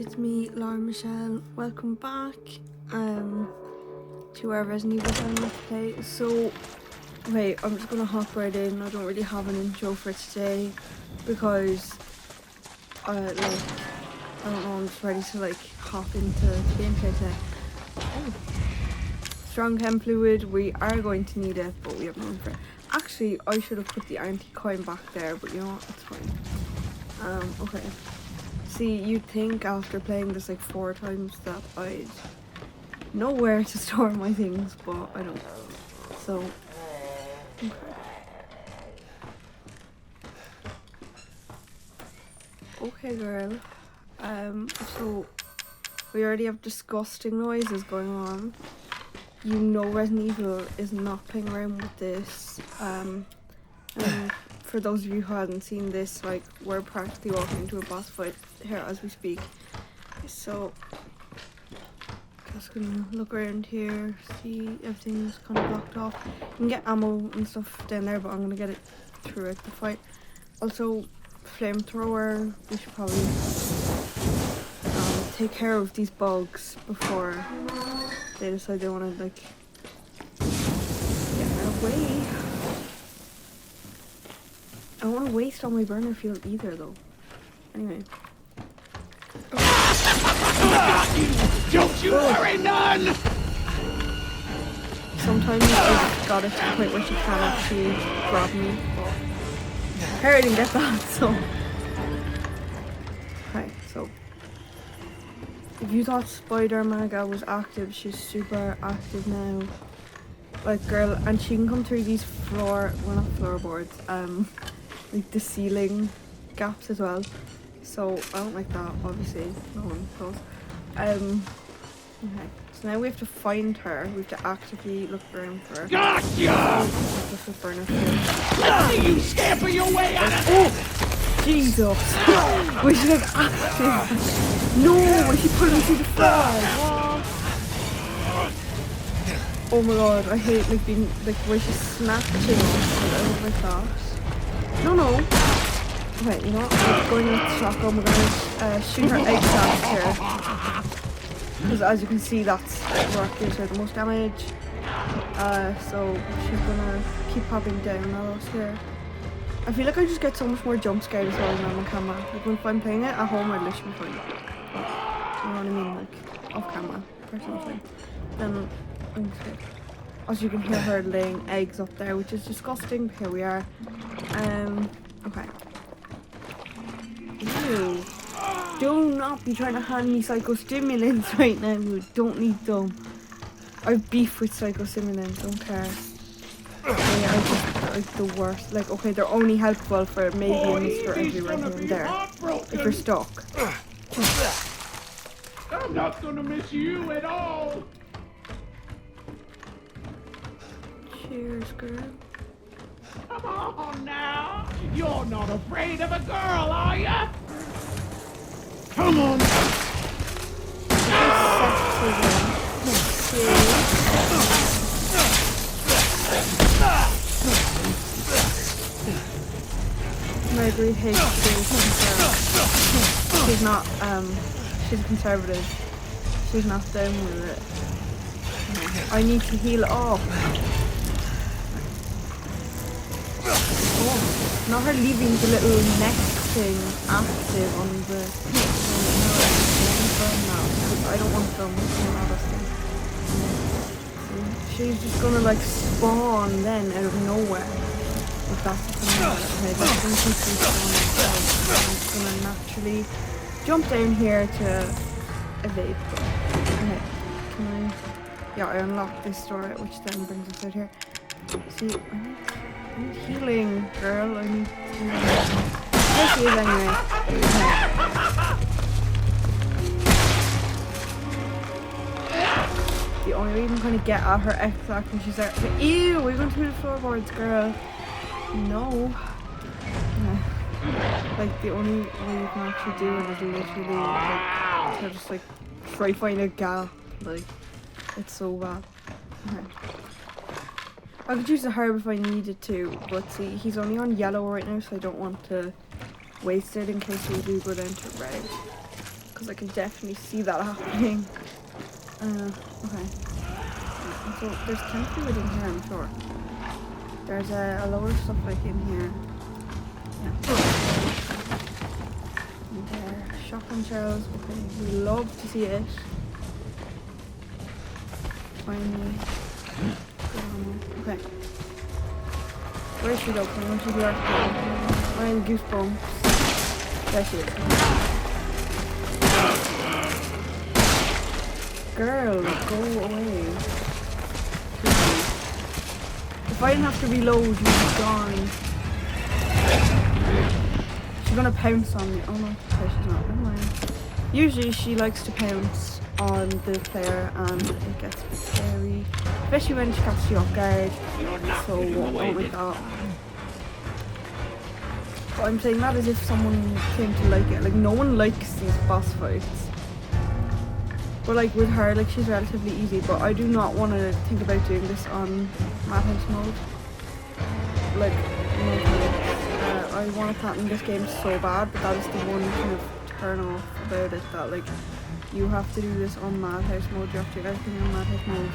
it's me, Laura Michelle. Welcome back to our Resident Evil 7 Let's Play. So, wait, I'm just gonna hop right in. I don't really have an intro for today because I don't know, I'm just ready to hop into gameplay today. Oh. Strong chem fluid, we are going to need it, but we have none for it. Actually, I should have put the anti-coin back there, but you know what, it's fine. Okay. See, you'd think after playing this 4 times that I'd know where to store my things, but I don't. So, okay. Okay, girl. So we already have disgusting noises going on. You know Resident Evil is not playing around with this. And for those of you who hadn't seen this, we're practically walking into a boss fight here as we speak. So just gonna look around here, see everything's kind of blocked off. You can get ammo and stuff down there, but I'm gonna get it throughout the fight. Also, flamethrower. We should probably take care of these bugs before they decide they want to get away. I don't want to waste all my burner fuel either, though. Anyway. Don't you worry none! Sometimes I've got it to the point where she can't actually grab me, but I didn't get that, so. Okay, so. If you thought Spider Maga was active, she's super active now. Girl, and she can come through these not floorboards, the ceiling gaps as well. So I don't like that, obviously. No one does. Okay. So now we have to find her. We have to actively look around for her. Gotcha! You scamper your way out of Oh! Jesus! We should have active. No! She put me through the flag! Oh my god, I hate being where she's snatching. I don't like that. No. Okay, you know what? I'm going with the shotgun. We're gonna shoot her egg sacs here. Because as you can see, that's where gives her the most damage. So she's gonna keep popping down at us here. I feel like I just get so much more jump scared as well when I'm on camera. If I'm playing it at home, I'd literally be fine. But, you know what I mean? Off camera, personally. Then I'm scared. As you can hear her laying eggs up there, which is disgusting. Here we are. Okay. Ew. Do not be trying to hand me psychostimulants right now. We don't need them. I have beef with psychostimulants, don't care. They are just the worst. Okay, they're only helpful for maybe a Mr. Everywhere here and there. If you're stuck. I'm not gonna miss you at all! Cheers, girl. Come on now! You're not afraid of a girl, are ya? Come on! Marguerite hates she's not, she's conservative. She's not down with it. I need to heal off. Oh, not her leaving the little neck thing active on the... No, I don't want them. She's just gonna spawn then out of nowhere. If that's the thing. Okay, that's going to keep spawning. I'm just gonna naturally jump down here to evade. Okay, can I... Yeah, I unlocked this door, which then brings us out here. See, I need healing, girl. I need healing. There she is anyway. Okay. The only way you can kind of get at her exact when she's there. Ew, we're going through the floorboards, girl. No. The only way you can actually do it is literally to just try find a gap. It's so bad. Okay. I could use the herb if I needed to, but see, he's only on yellow right now, so I don't want to waste it in case we do go down to red. because I can definitely see that happening. Okay. So there's chemistry within here, I'm sure. There's a lower stuff like in here. Yeah. And there, shotgun shells. Okay, we love to see it. Finally. Okay. Where should we go? Can I go to the arcade? I'm goosebumps. There she is. Girl, go away. If I didn't have to reload, you'd be gone. She's gonna pounce on me. Oh no, okay, she's not. Never mind. Usually she likes to pounce on the player and it gets a bit scary. Especially when she catches you off guard. So, oh my god. But I'm saying that as if someone came to like it. Like, no one likes these boss fights. But like with her, like she's relatively easy. But I do not want to think about doing this on Madhouse mode. Like, I want to platinum this game so bad, but that is the one kind of turn off about it. That like, you have to do this on Madhouse mode. You have to do everything on Madhouse mode.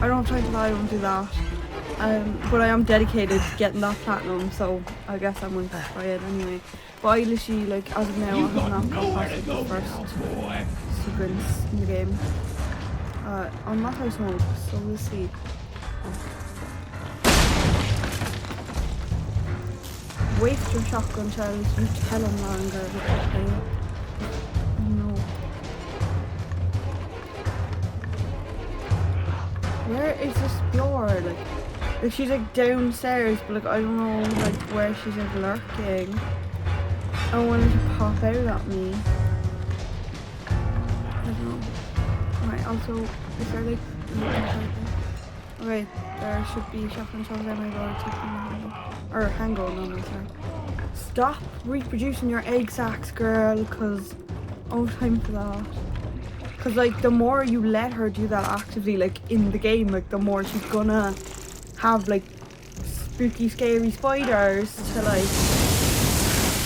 I don't have time for that. I don't do that. But I am dedicated to getting that platinum, so I guess I'm going to try it anyway. But I literally, like, as of now, I have not gone past the first sequence in the game. On Madhouse mode, so we'll see. Waste your shotgun shells, you tell them longer. No. Where is this door? Like she's like downstairs, but like I don't know like where she's like lurking. I want her to pop out at me. I don't know. Alright, also, is there like okay, there should be shotgun shells there, maybe I'll take them. Or handgun on it, sorry. Stop reproducing your egg sacs, girl, because oh, time for that. Because like the more you let her do that actively, like in the game, like the more she's gonna have like spooky scary spiders to like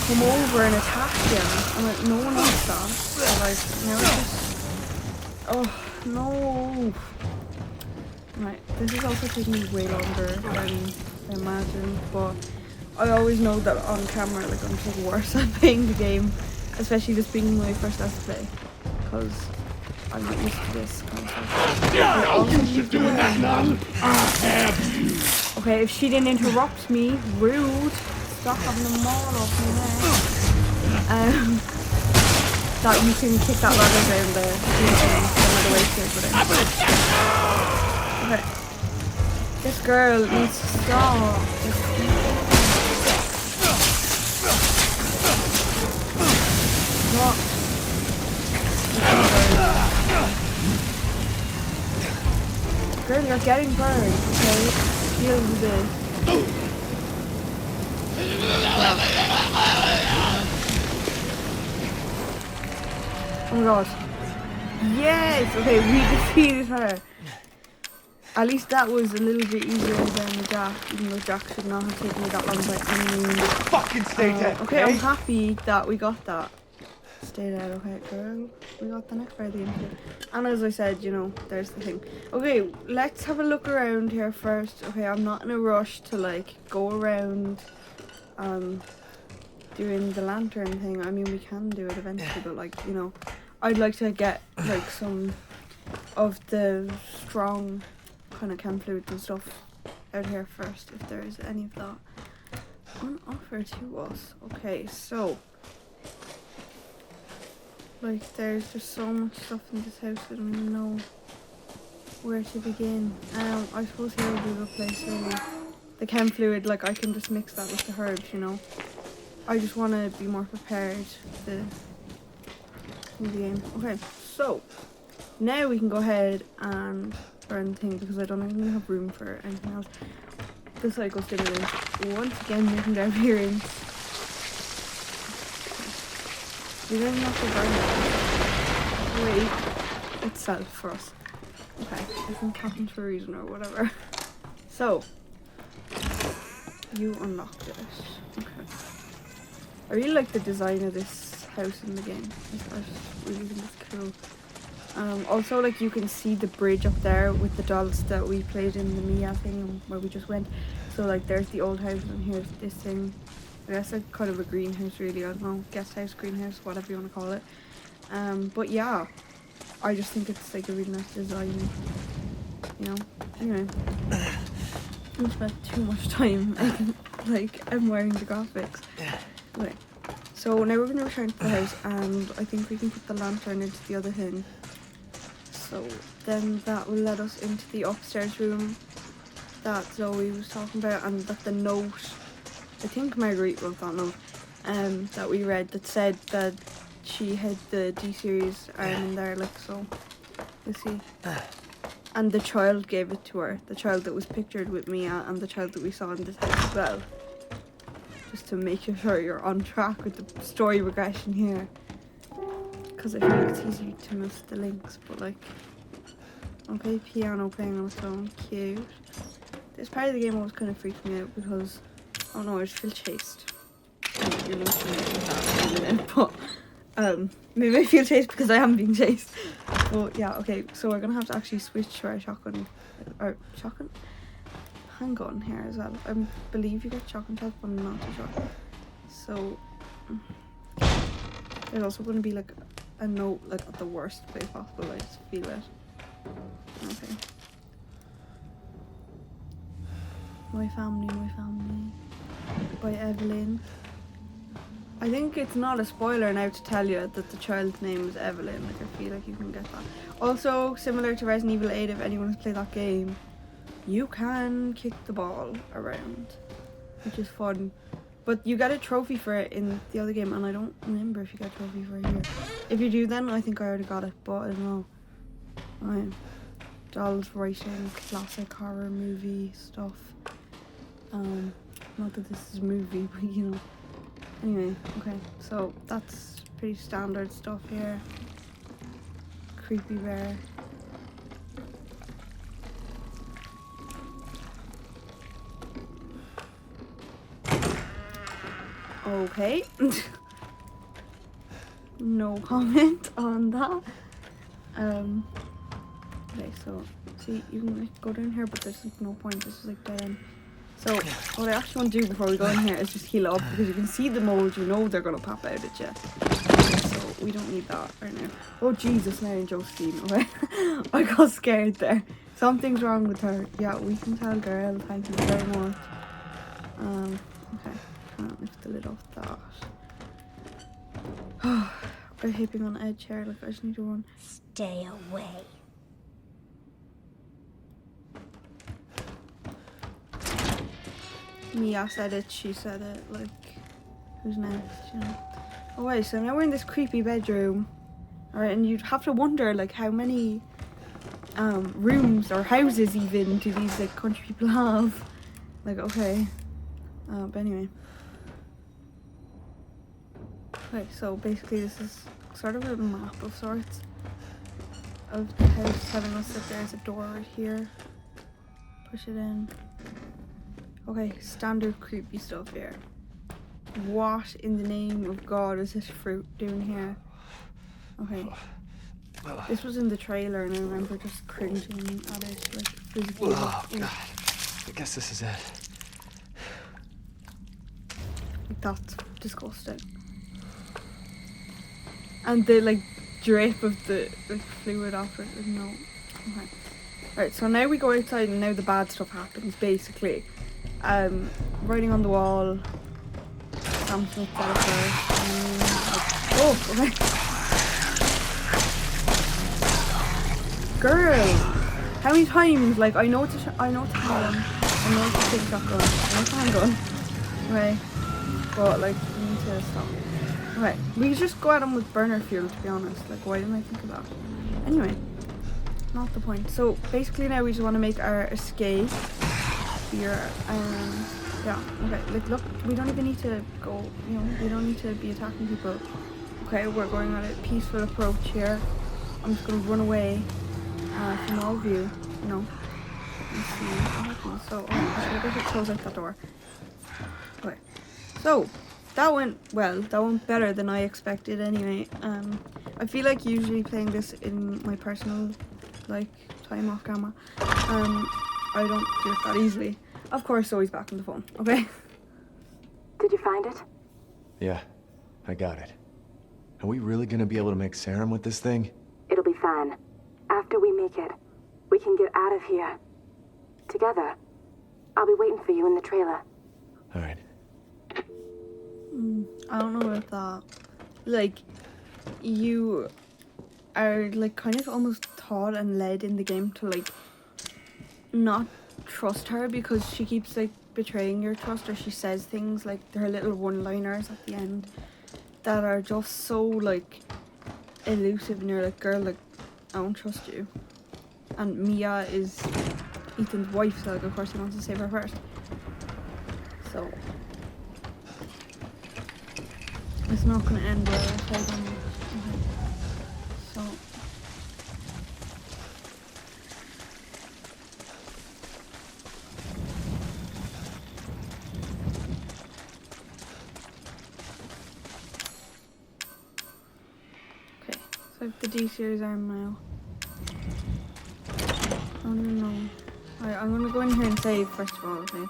come over and attack you. And like no one wants that. So like now it's just, oh no. Right, this is also taking me way longer than I imagined, but I always know that on camera like I'm just worse at playing the game, especially this being my first let's play, because I'm not used to this kind of stuff. You keep doing that, nun. I'll have you. Okay, if she didn't interrupt me, rude. Stop having a maul off me now. That you can kick that ladder down there. Another way to put it. Okay. This girl needs to stop. What? Girl, you're getting burned, okay? Deal with this. Oh my god. Yes! Okay, we defeated her. At least that was a little bit easier than Jack, even though Jack should not have taken me that long by any means. Fucking stay dead. Okay, I'm happy that we got that. Stay dead, okay, girl. We got the next part of the intro. And as I said, you know, there's the thing. Okay, let's have a look around here first. Okay, I'm not in a rush to like go around doing the lantern thing. I mean, we can do it eventually, but like, you know, I'd like to get like some of the strong kind of chem fluids and stuff out here first, if there is any of that on offer to us. Okay, so like there's just so much stuff in this house, I don't even know where to begin. I suppose here would be the place really. The chem fluid, like I can just mix that with the herbs, you know. I just want to be more prepared in the game. Okay, so now we can go ahead and burn the thing because I don't even have room for anything else. The psycho stimulant, once again making their appearance. We didn't have to burn it. Wait, itself for us. Okay, isn't happened for a reason or whatever. So, you unlocked it. Okay. I really like the design of this house in the game. I just really think it's cool. Also, like, you can see the bridge up there with the dolls that we played in the Mia thing where we just went. So, like, there's the old house and here's this thing. I guess like kind of a greenhouse, really. I don't know, guest house, greenhouse, whatever you want to call it. But yeah, I just think it's like a really nice design, you know. Anyway, I spent too much time like admiring the graphics. Okay, so now we're going to return to the house, and I think we can put the lantern into the other thing. So then that will let us into the upstairs room that Zoe was talking about, and that the note, I think Marguerite wrote that note, that we read, that said that she had the D-series in there, like, so, you see. And the child gave it to her, the child that was pictured with Mia and the child that we saw in this house as well. Just to make sure you're on track with the story progression here. Because I feel like it's easy to miss the links, but like, okay, piano playing on its own, cute. This part of the game always kind of freaked me out because, oh no, I just feel chased. You're not going to do that in a minute, but maybe I feel chased because I am being chased. But yeah, okay, so we're going to have to actually switch to our shotgun, handgun here as well. I believe you get shotgun shells, but I'm not too sure. So, there's also going to be like a note, like at the worst place possible. I just feel it. Okay. My family by Evelyn. I think it's not a spoiler now to tell you that the child's name is Evelyn. Like, I feel like you can get that. Also, similar to Resident Evil 8, if anyone has played that game, you can kick the ball around, which is fun. But you get a trophy for it in the other game, and I don't remember if you get a trophy for it here. If you do, then I think I already got it, but I don't know. Right. Dolls writing, classic horror movie stuff. Not that this is a movie, but you know. Anyway, okay, so that's pretty standard stuff here. Creepy bear. Okay. No comment on that. Okay, so see, you can like go down here, but there's like no point. This is like dead end. So what I actually want to do before we go in here is just heal up, because you can see the mold, you know they're gonna pop out at you. So we don't need that right now. Oh Jesus, Mary and Josephine. Okay. I got scared there. Something's wrong with her. Yeah, we can tell, girl. Thank you very much. Okay. Can't lift the lid off that. I'm hipping on edge here. Like, I just need to run. Stay away. Mia said it, she said it, like, who's next, you know? Oh wait, so now we're in this creepy bedroom, alright, and you'd have to wonder, like, how many, rooms, or houses even, do these, like, country people have? Like, okay, but anyway. Okay, so basically this is sort of a map of sorts of the house, telling us that there's a door right here. Push it in. Okay, standard creepy stuff here. What in the name of God is this fruit doing here? Okay. This was in the trailer and I remember just cringing at it, like, physically. Oh, God. I guess this is it. Like, that's disgusting. And the, like, drip of the like, fluid after it, no. Okay. Right, so now we go outside and now the bad stuff happens, basically. Writing on the wall. Sam Smith said it first. Oh, okay. Girl, how many times? Like, I know it's a I know it's a handgun. I know it's a big shotgun. I know it's a handgun. Okay, but like, you need to stop. Okay, we could just go at them with burner fuel, to be honest. Like, why didn't I think of that? Anyway, not the point. So basically now we just want to make our escape. Here, yeah, okay, like, look, we don't even need to go, you know, we don't need to be attacking people. Okay, we're going on a peaceful approach here. I'm just going to run away from all view, you know. Let's see what happens. So, I should close out that door. Okay, so, that went well. That went better than I expected anyway. I feel like usually playing this in my personal, like, time off camera, I don't do it that easily. Of course, Zoe's back on the phone, okay? Did you find it? Yeah, I got it. Are we really gonna be able to make serum with this thing? It'll be fine. After we make it, we can get out of here. Together. I'll be waiting for you in the trailer. Alright. I don't know about that. Like, you are, like, kind of almost taught and led in the game to, like, not trust her because she keeps, like, betraying your trust, or she says things like her little one-liners at the end that are just so, like, elusive, and you're like, girl, like, I don't trust you. And Mia is Ethan's wife, so, like, of course he wants to save her first. So it's not going to end well if I don't. Okay. So okay, so I have the D-series arm now. Oh no. Alright, I'm gonna go in here and save first of all, okay?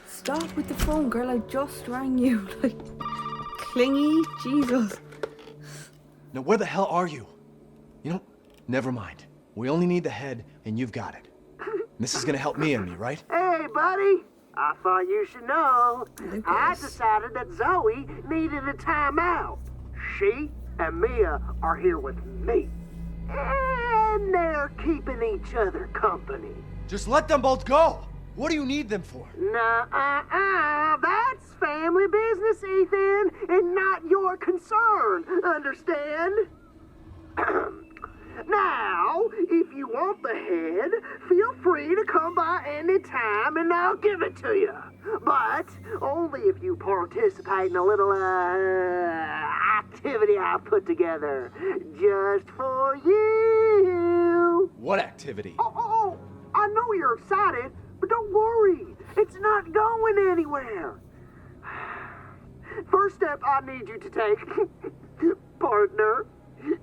Stop with the phone, girl, I just rang you. Like, clingy, Jesus. Now where the hell are you? You know, never mind. We only need the head, and you've got it. This is gonna help me and me, right? Hey, buddy. I thought you should know. Lucas. I decided that Zoe needed a timeout. She and Mia are here with me. And they're keeping each other company. Just let them both go! What do you need them for? That's family business, Ethan, and not your concern, understand? Now, if you want the head, feel free to come by any time and I'll give it to you. But only if you participate in a little, activity I put together just for you. What activity? Oh, I know you're excited, but don't worry. It's not going anywhere. First step I need you to take, partner,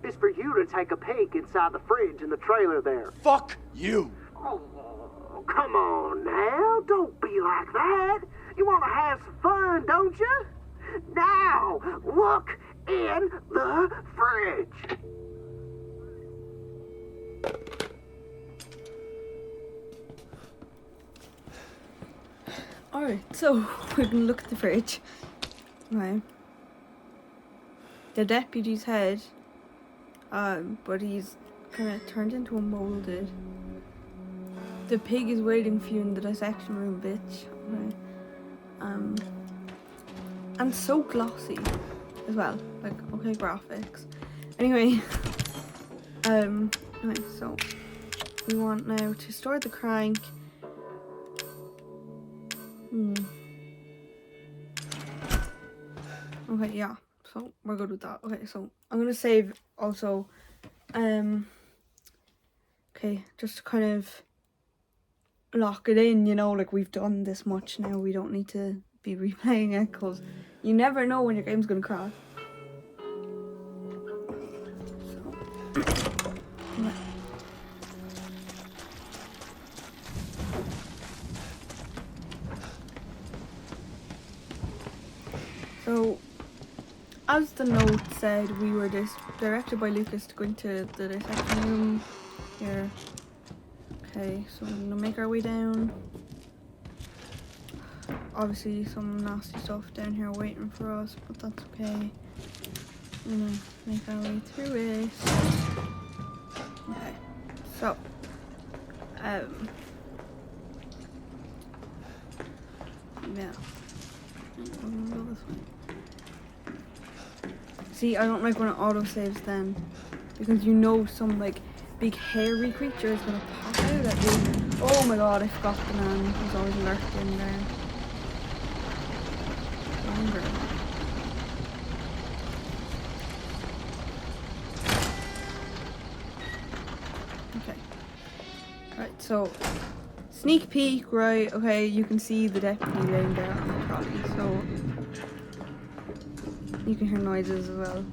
is for you to take a peek inside the fridge in the trailer there. Fuck you! Oh, come on now. Don't be like that. You want to have some fun, don't you? Now, look in the fridge. Alright, so we're gonna look at the fridge. Right. The deputy's head, but he's kind of turned into a molded. The pig is waiting for you in the dissection room, bitch. Right. And so glossy as well. Like, okay, graphics. Anyway, okay, so we want now to store the crank. Okay, yeah. So we're good with that. Okay, so I'm gonna save also. Okay, just to kind of lock it in, you know, like we've done this much now. We don't need to be replaying it because you never know when your game's gonna crash. So, yeah. So, as the note said, we were directed by Lucas to go into the dissection room here. Okay, so we're gonna make our way down. Obviously some nasty stuff down here waiting for us, but that's okay. We're gonna make our way through it. Okay, so yeah. We're gonna go this way. See, I don't like when it auto-saves then, because you know some, like, big hairy creature is gonna pop out at you. Oh my god, I forgot the man who's always lurking there. Longer. Okay. Right, so, sneak peek, right, okay, you can see the deputy laying there on the trolley, so You can hear noises as well.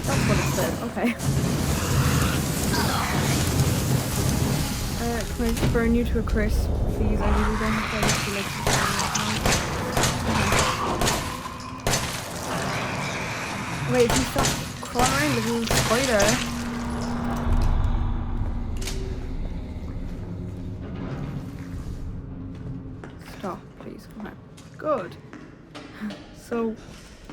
That's what it said. Okay. Can I just burn you to a crisp, please? I really don't have time to like Wait, if you stop crawling around the little spider. Stop, please. Okay. Good. So,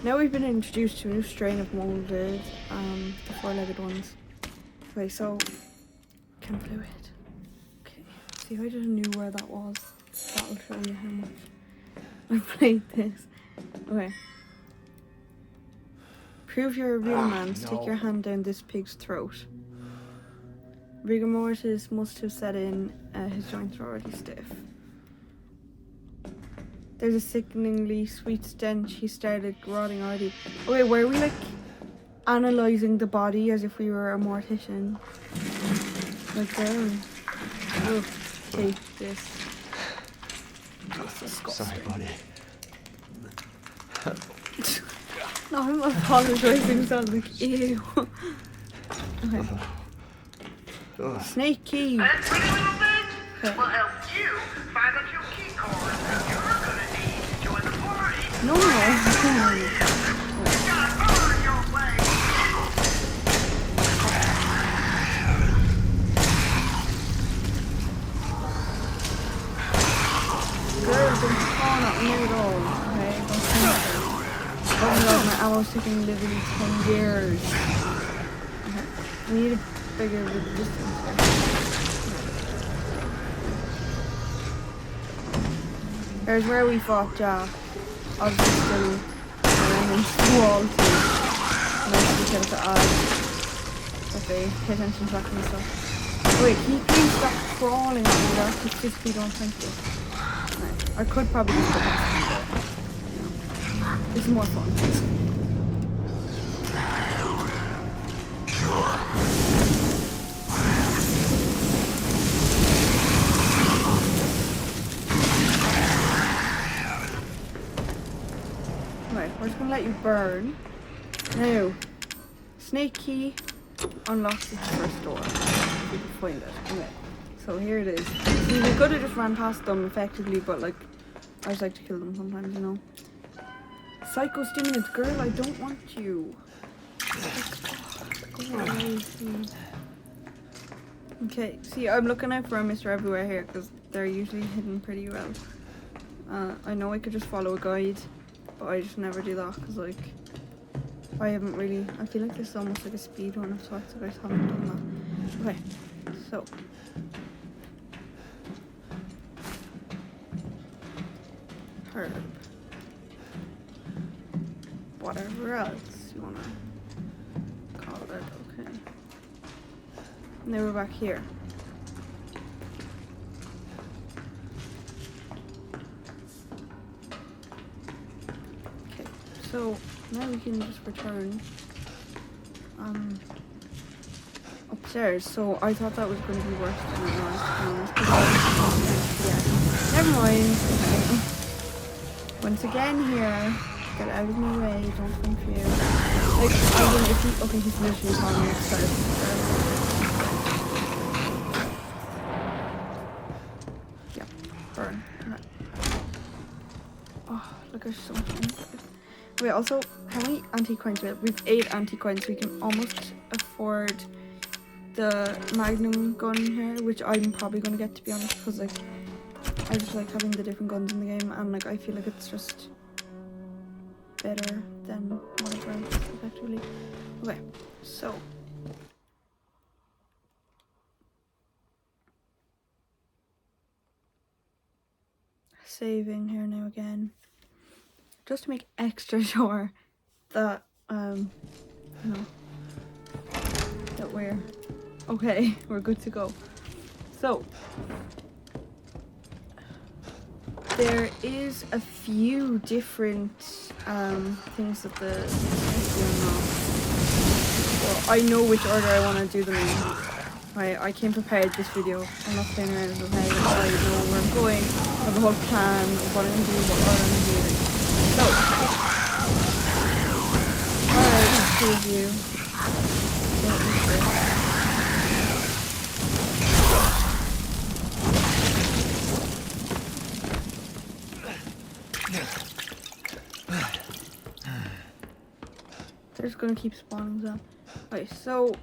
now we've been introduced to a new strain of molded, the four-legged ones. Okay, so, chem fluid. Okay, see if I just knew where that was. That'll show you how much I played this. Okay. Prove you're a real man. Stick your hand down this pig's throat. Rigor mortis must have set in. His joints are already stiff. There's a sickeningly sweet stench. He started rotting already. Okay, were we like analysing the body as if we were a mortician? Like there. Oh, take this. That's disgusting. Sorry, buddy. No, I'm apologising, so I was like, ew. Okay. Snake key. That pretty little bit Okay. will help you find out your key card that you're gonna need to join the party. No. You gotta earn your way. Girls don't spawn at me at all. Okay, don't think so. Oh my god, my ammo's taking literally 10 years. Okay. I need a bigger resistance here. There's where we fought Jack. Obviously still in wall too. Nice to be able to add. Okay, pay attention to that kind of stuff. Wait, can you please stop crawling at me? That's just physically don't thank you. Right. I could probably just put this in there. This is more fun. Right, we're just gonna let you burn. Now, snake key unlocks the first door. If you can find it. Okay. So here it is. See, we could have just ran past them effectively, but like, I just like to kill them sometimes, you know. Psychostimulant, girl, I don't want you. Go away, please. Okay, see, I'm looking out for a Mr. Everywhere here because they're usually hidden pretty well. I know I could just follow a guide, but I just never do that because, like, I haven't really. I feel like this is almost like a speed run of sorts, so I just haven't done that. Okay, so. Herb. Whatever else you wanna call it, okay. Now we're back here. Okay, so now we can just return upstairs. So I thought that was going to be worse than it was, to be honest. Yeah, never mind. Okay. Once again here. Get out of my way, don't confuse. Like, I mean, if he, okay, he's literally calling me upstairs. Yeah, burn. Okay. Oh, look, there's so much. Wait, also, how many anti-coins we have? We have 8 anti-coins, so we can almost afford the Magnum gun here, which I'm probably going to get, to be honest, because, like, I just like having the different guns in the game, and, like, I feel like it's just better than whatever else, effectively. Okay, so saving here now again, just to make extra sure that you know, that we're okay, we're good to go. So there is a few different things that the so I know which order I want to do them in. I came prepared this video. I'm not playing around with my head. I know where I'm going. I have a whole plan of what I'm going to do, what order I'm doing. Alright, let's choose you. They're just gonna keep spawning them. Right, so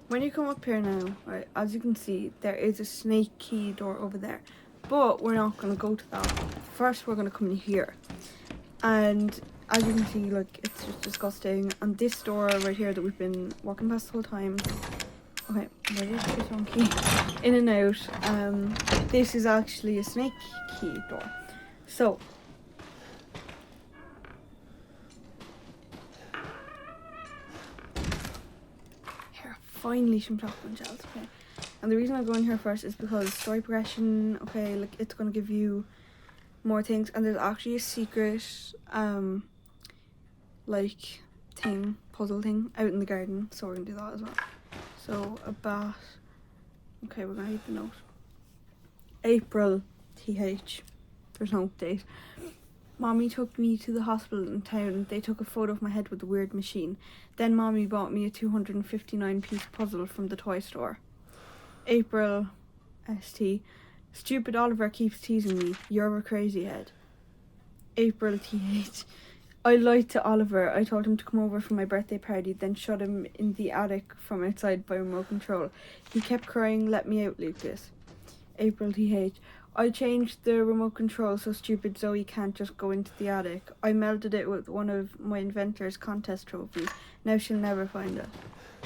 when you come up here now, right, as you can see, there is a snake key door over there. But we're not gonna go to that. First, we're gonna come in here. And as you can see, like, it's just disgusting. And this door right here that we've been walking past the whole time. Okay, where is this one key? In and out. This is actually a snake key door. So here, finally some shotgun shells. Okay. And the reason I'm going here first is because story progression, okay, like it's gonna give you more things, and there's actually a secret like puzzle thing out in the garden, so we're gonna do that as well. So a bat. Okay, we're gonna read the note. April TH. There's no date. Mommy took me to the hospital in town. They took a photo of my head with the weird machine. Then Mommy bought me a 259-piece puzzle from the toy store. April ST. Stupid Oliver keeps teasing me. You're a crazy head. April TH. I lied to Oliver. I told him to come over for my birthday party, then shut him in the attic from outside by remote control. He kept crying, let me out, Lucas. April TH. I changed the remote control so stupid Zoe can't just go into the attic. I melded it with one of my inventor's contest trophies. Now she'll never find it.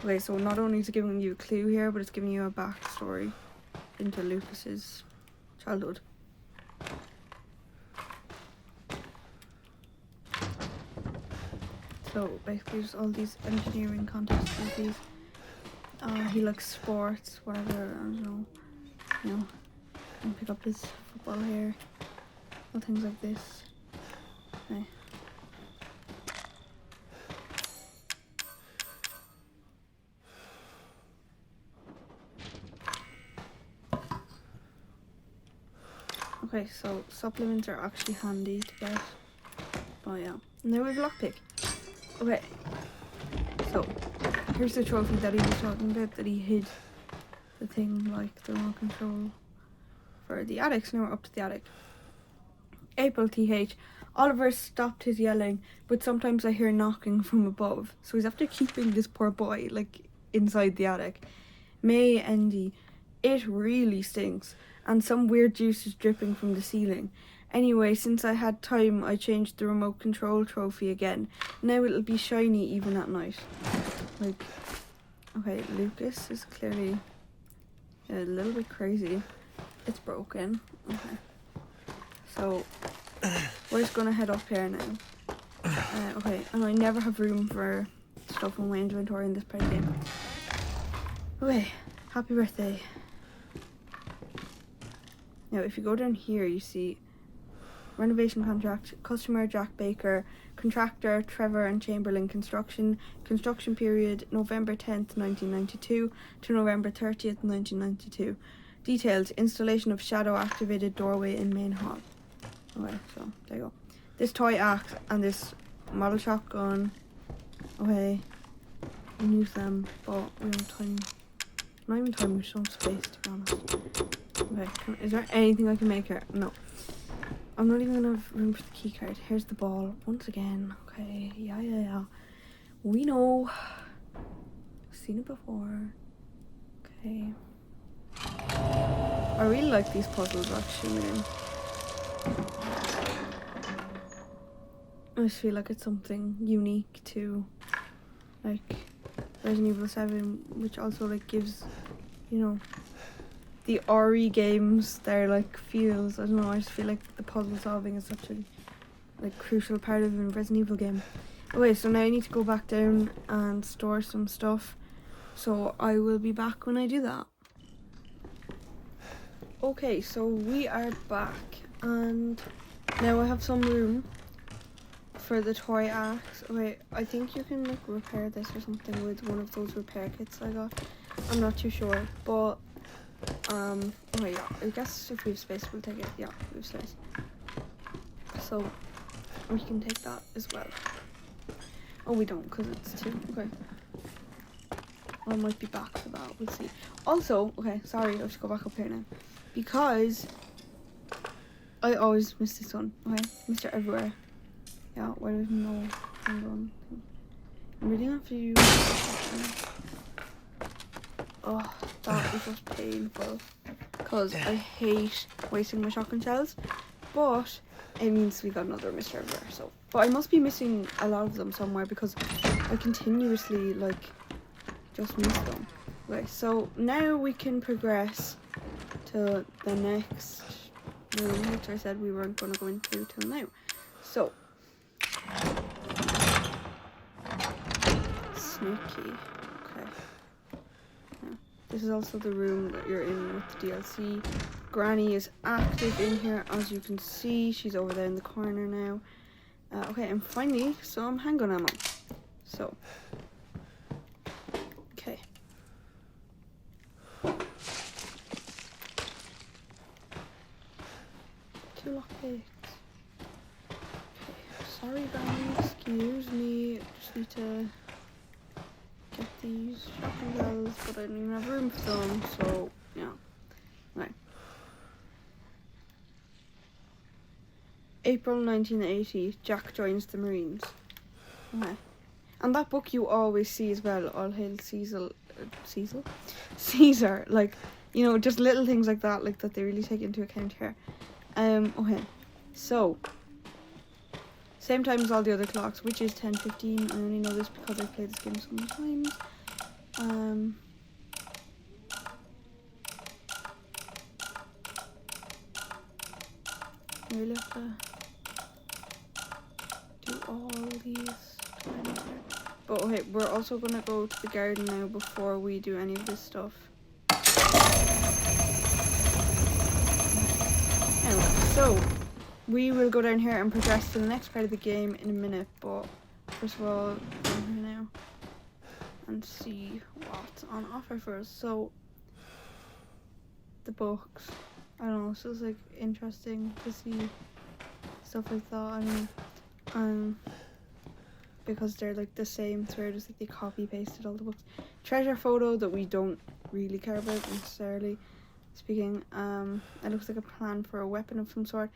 Okay, so not only is it giving you a clue here, but it's giving you a backstory into Lucas's childhood. So basically just all these engineering contest trophies. He likes sports, whatever, I don't know. You know, and pick up his football here. All things like this. Okay. Okay, so supplements are actually handy to get. Oh yeah. Now we have a lockpick. Okay. So here's the trophy that he was talking about, that he hid the thing like the remote control for the attic. So now we're up to the attic. April TH. Oliver stopped his yelling, but sometimes I hear knocking from above. So he's after keeping this poor boy like inside the attic. May Endy. It really stinks, and some weird juice is dripping from the ceiling. Anyway, since I had time, I changed the remote control trophy again. Now it'll be shiny even at night. Like, okay, Lucas is clearly a little bit crazy. It's broken. Okay. So, we're just gonna head up here now. Okay, and I never have room for stuff in my inventory in this part of the game. Okay, happy birthday. Now, if you go down here, you see renovation contract, customer Jack Baker, contractor Trevor and Chamberlain Construction, construction period November 10th, 1992 to November 30th, 1992. Details, installation of shadow activated doorway in main hall. Okay, so there you go. This toy axe and this model shotgun. Okay, we can use them, but we don't have time. Not even time, we just don't have space, to be honest. Okay, is there anything I can make here? No. I'm not even gonna have room for the key card. Here's the ball once again. Okay, yeah. We know. Seen it before. Okay. I really like these puzzles actually, man. I just feel like it's something unique to like Resident Evil 7, which also like gives, you know, the RE games their like feels. I don't know, I just feel like the puzzle solving is such a like crucial part of a Resident Evil game. Okay, so now I need to go back down and store some stuff, so I will be back when I do that. Okay, so we are back, and now I have some room for the toy axe. Okay, I think you can like repair this or something with one of those repair kits I got. I'm not too sure, but okay, yeah, I guess if we have space we'll take it. Yeah, we have space. So We can take that as well. Oh, we don't, because it's 2. Okay. I might be back for that. We'll see. Also, okay, sorry, I have to go back up here now. Because I always miss this one. Okay, Mr. Everywhere. Yeah, why do I even know I'm going? I'm really gonna have to use. Oh, that was just painful. Because I hate wasting my shotgun shells. But it means we got another Mr. Everywhere. So, but I must be missing a lot of them somewhere because I continuously like just miss them. Okay, so now we can progress to the next room, which I said we weren't going to go into till now. So, sneaky. Okay. Yeah. This is also the room that you're in with the DLC. Granny is active in here, as you can see. She's over there in the corner now. Okay, and finally, some handgun ammo. So, okay. Two lockpicks. Okay, sorry Granny, excuse me. Just need to get these shotgun shells, but I don't even have room for them, so yeah. Right. April 1980, Jack joins the Marines. Okay. And that book you always see as well, All Hail Caesar, like, you know, just little things like that they really take into account here. Okay, so, same time as all the other clocks, which is 10:15. I only know this because I played this game so many times. I really have to do all these times here. But okay, we're also gonna go to the garden now before we do any of this stuff. Anyway, so we will go down here and progress to the next part of the game in a minute, but first of all, down here now and see what's on offer for us. So, the books. I don't know, it's just like interesting to see stuff like that. I mean, because they're like the same thread, just like they copy pasted all the books. Treasure photo that we don't really care about necessarily speaking. It looks like a plan for a weapon of some sort.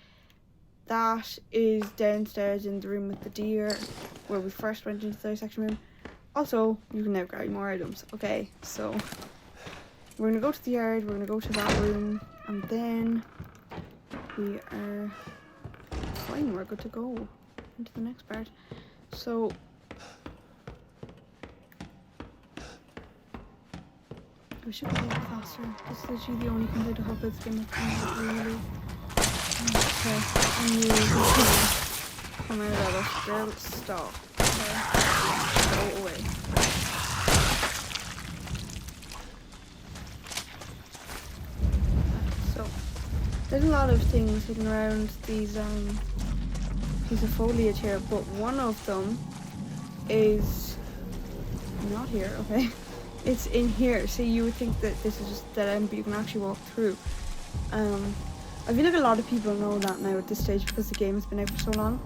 That is downstairs in the room with the deer, where we first went into the dissection room. Also, you can now grab more items. Okay, so we're gonna go to the yard, we're gonna go to that room, and then we are fine, we're good to go into the next part. So we should go a bit faster. This is literally the only computer hub that's been really. Okay, and you come out of us, girl, stop. Okay. Go away. So there's a lot of things hidden around these piece of foliage here, but one of them is not here. Okay, it's in here. So you would think that this is just dead end, but you can actually walk through. I feel like a lot of people know that now at this stage because the game has been out for so long.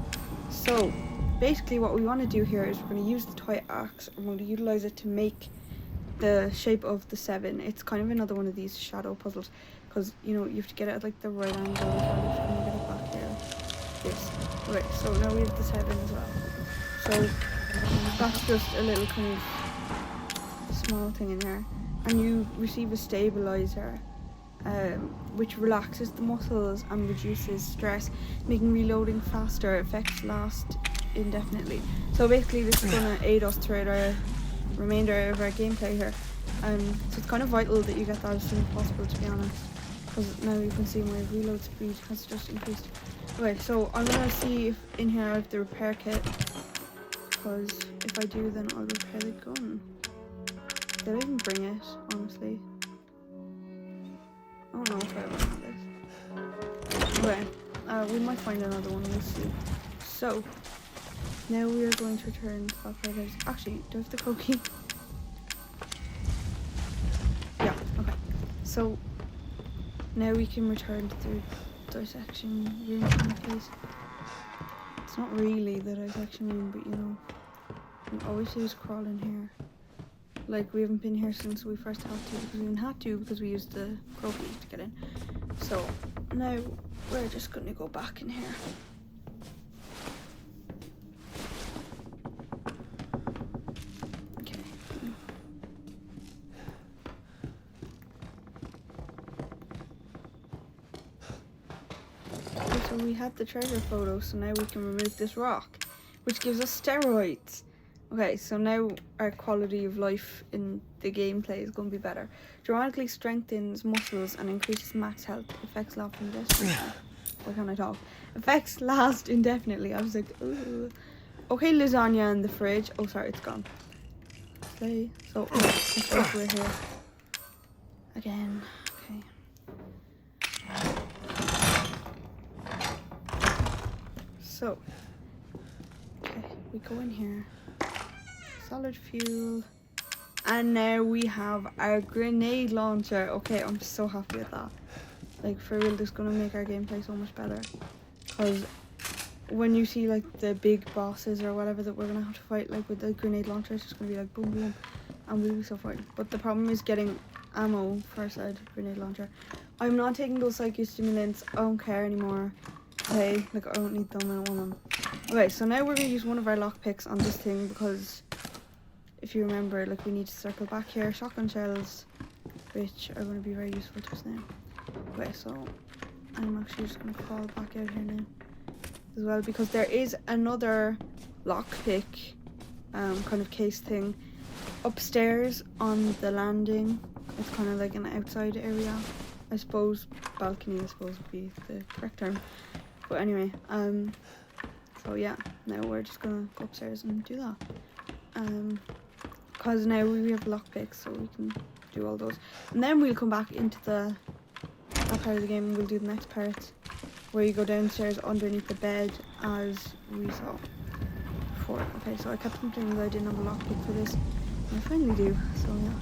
So basically what we want to do here is we're going to use the toy axe and we're going to utilize it to make the shape of the 7. It's kind of another one of these shadow puzzles because, you know, you have to get it at like the right angle as well. I'm going to get it back here. Yes. Okay, so now we have the 7 as well. So that's just a little kind of small thing in there. And you receive a stabilizer, which relaxes the muscles and reduces stress, making reloading faster. Effects last indefinitely. So basically this is going to aid us throughout our remainder of our gameplay here. So it's kind of vital that you get that as soon as possible, to be honest, because now you can see my reload speed has just increased. Okay, so I'm going to see if in here I have the repair kit, because if I do then I'll repair the gun. Did I even bring it, honestly? I don't know if I ever have this. Okay, we might find another one, we'll see. So, now we are going to return to that part. Actually, do I have the code key? Yeah, okay. So, now we can return to the dissection room in case. It's not really the dissection room, but you know, we always just crawl in here. Like, we haven't been here since we first had to, because we didn't have to because we used the crow keys to get in. So now we're just gonna go back in here. Okay. So we had the treasure photo, so now we can remove this rock, which gives us steroids. Okay, so now our quality of life in the gameplay is going to be better. Dramatically strengthens muscles and increases max health. Effects last indefinitely. Why can't I talk? Effects last indefinitely. I was like, ooh. Okay, lasagna in the fridge. Oh, sorry, it's gone. Okay, so let's go over here. Again, okay. So, okay, we go in here. Solid fuel, and now we have our grenade launcher. Okay, I'm so happy with that. Like, for real, this is gonna make our gameplay so much better, because when you see like the big bosses or whatever that we're gonna have to fight, like with the grenade launcher, it's just gonna be like boom boom, and we'll be so fine. But the problem is getting ammo for said grenade launcher. I'm not taking those psychostimulants. I don't care anymore. Okay, like, I don't need them, I don't want them. Okay, so now we're gonna use one of our lockpicks on this thing, because if you remember, like, we need to circle back here. Shotgun shells, which are going to be very useful to us now. Okay, so I'm actually just going to crawl back out here now as well, because there is another lockpick kind of case thing upstairs on the landing. It's kind of like an outside area, I suppose. Balcony, I suppose, would be the correct term. But anyway, so yeah, now we're just going to go upstairs and do that. Because now we have lockpicks, so we can do all those, and then we'll come back into that part of the game, and we'll do the next part where you go downstairs underneath the bed as we saw before. Okay, so I kept thinking that I didn't have a lockpick for this, and I finally do. So yeah.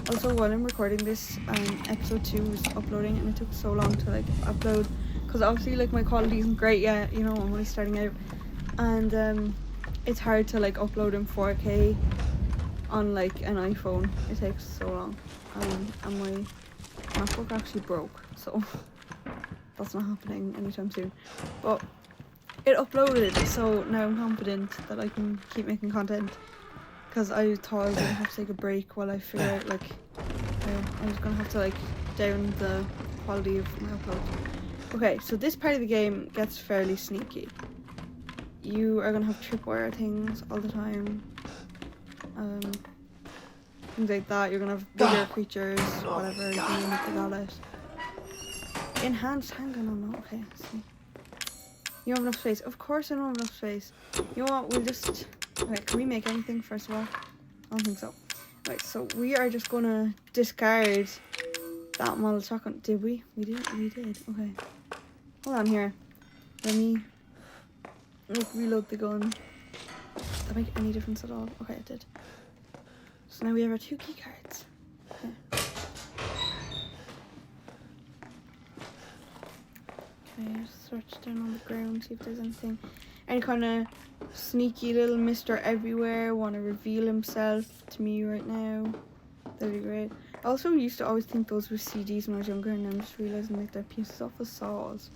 Also, while I'm recording this, episode 2 was uploading, and it took so long to like upload, because obviously like my quality isn't great yet, you know, I'm only starting out, and it's hard to like upload in 4K on like an iPhone. It takes so long, and my MacBook actually broke, so that's not happening anytime soon. But it uploaded, so now I'm confident that I can keep making content, because I thought I was gonna have to take a break while I figure out like I was gonna have to like down the quality of my upload. Okay, so this part of the game gets fairly sneaky. You are gonna have tripwire things all the time. Things like that. You're gonna have bigger creatures, whatever, you can make the got it. Enhanced handgun ammo. Okay, let's see. You don't have enough space. Of course I don't have enough space. You know what, we'll just... Okay, can we make anything first of all? I don't think so. Right, so we are just gonna discard that model shotgun. Did we? We did? We did. Okay. Hold on here. Let me like reload the gun. Does that make any difference at all? Okay, it did. So now we have our 2 key cards. Okay. Okay, just search down on the ground, see if there's anything. Any kind of sneaky little Mr. Everywhere want to reveal himself to me right now? That'd be great. I also used to always think those were CDs when I was younger, and I'm just realizing like they're pieces off of saws.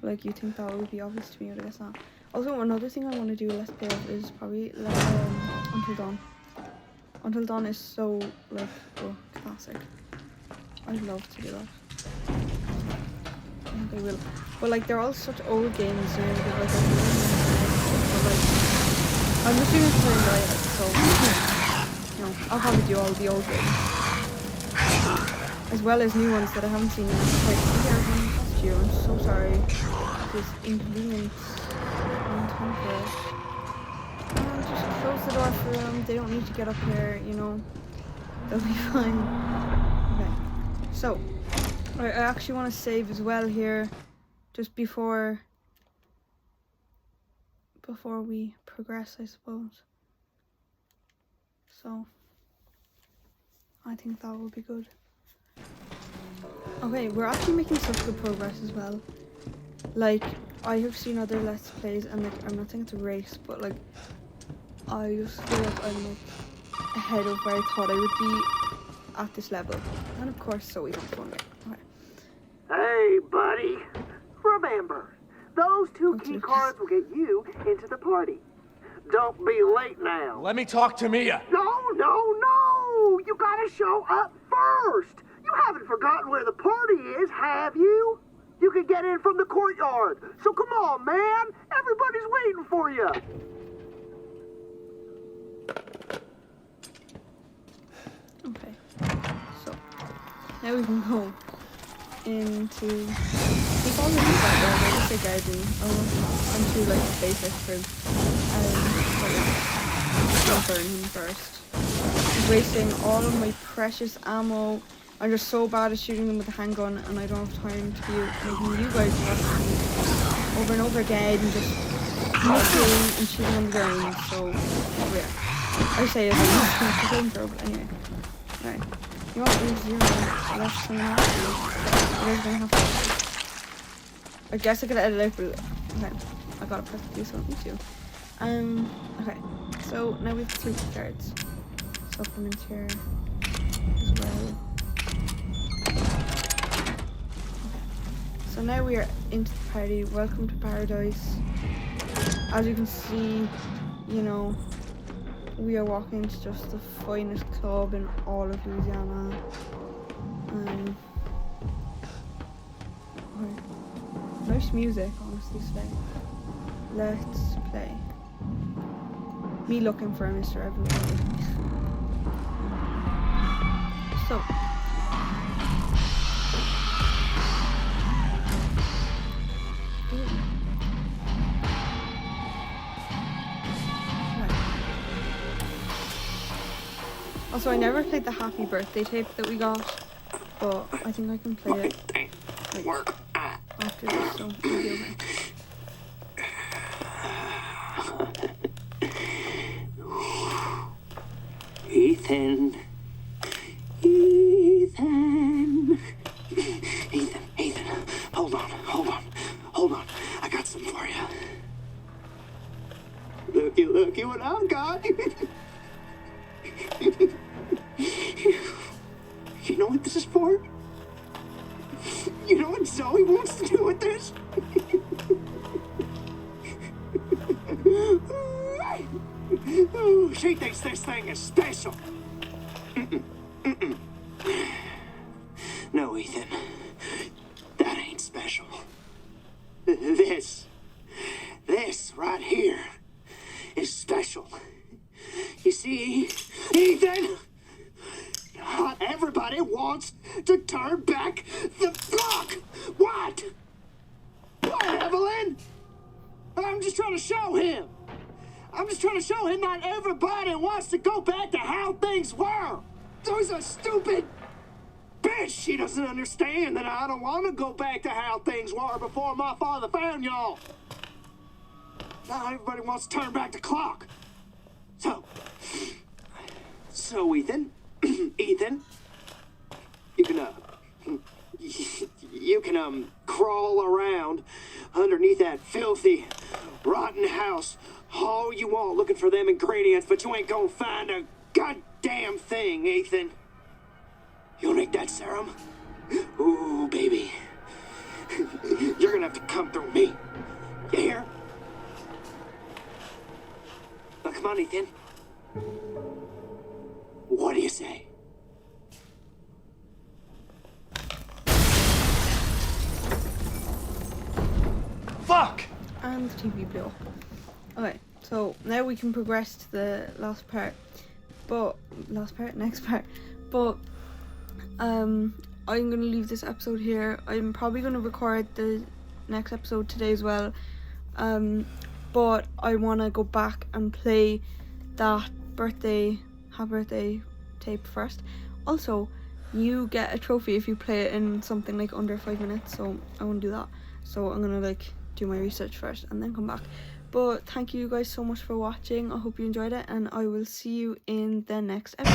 Like, you think that would be obvious to me, but I guess not. Also, another thing I want to do Let's Play of is probably Until Dawn. Until Dawn is so like classic. I'd love to do that. I think I will. But like, they're all such old games now. They're like, I'm just doing it to enjoy it, so you know, I'll probably do all the old games as well as new ones that I haven't seen in quite a year. I'm so sorry. This inconvenience. Just close the door for them. They don't need to get up here, you know. They'll be fine. Okay. So, I actually want to save as well here, just before we progress, I suppose. So, I think that will be good. Okay, we're actually making such good progress as well. Like, I have seen other Let's Plays, and like, I'm not saying it's a race, but like, I just feel like I'm like ahead of where I thought I would be at this level. And of course, so we don't fun it. Okay. Hey, buddy. Remember, those 2 What's key this? cards will get you into the party. Don't be late now. Let me talk to Mia. No! You gotta show up first! You haven't forgotten where the party is, have you? You can get in from the courtyard. So come on, man! Everybody's waiting for you! Okay. So, now we can go into... We call it the background, I just say garden. I'm too like basic for... I'll burn him first. Wasting all of my precious ammo. I'm just so bad at shooting them with a handgun, and I don't have time to be making you guys watch me over and over again and just knocking and shooting on the ground. So yeah, I say it's a game throw, but anyway. Right, you want me 0 less than that? You guys gonna have to. I guess I could edit it, but okay, I gotta press do something too. Okay, so now we have 3 cards. Supplements here as well. Okay. So now we are into the party. Welcome to paradise. As you can see, you know, we are walking to just the finest club in all of Louisiana. Okay. Nice music, honestly say. Let's play. Me looking for Mr. Everybody. So, right. Also, I never played the Happy Birthday tape that we got, but I think I can play it like, after this, so it'll be okay. Ethan, hold on. I got some for you. Looky what I've got. You know what this is for? You know what Zoe wants to do with this? She thinks this thing is special. No, Ethan. That ain't special. This right here is special. You see, Ethan, not everybody wants to turn back the clock. What? What, Evelyn? I'm just trying to show him. Not everybody wants to go back to how things were. There's a stupid bitch. She doesn't understand that I don't want to go back to how things were before my father found y'all. Not everybody wants to turn back the clock. So Ethan, Ethan, you can crawl around underneath that filthy, rotten house all you want looking for them ingredients, but you ain't gonna find a goddamn thing, Ethan. You'll need that serum? Ooh, baby. You're gonna have to come through me. You hear? Now, come on, Ethan. What do you say? Fuck! And the TV blew up. Okay, so now we can progress to the next part. But I'm gonna leave this episode here. I'm probably gonna record the next episode today as well. But I wanna go back and play that happy birthday tape first. Also, you get a trophy if you play it in something like under 5 minutes, so I wanna do that. So I'm gonna do my research first and then come back. But thank you guys so much for watching. I hope you enjoyed it, and I will see you in the next episode.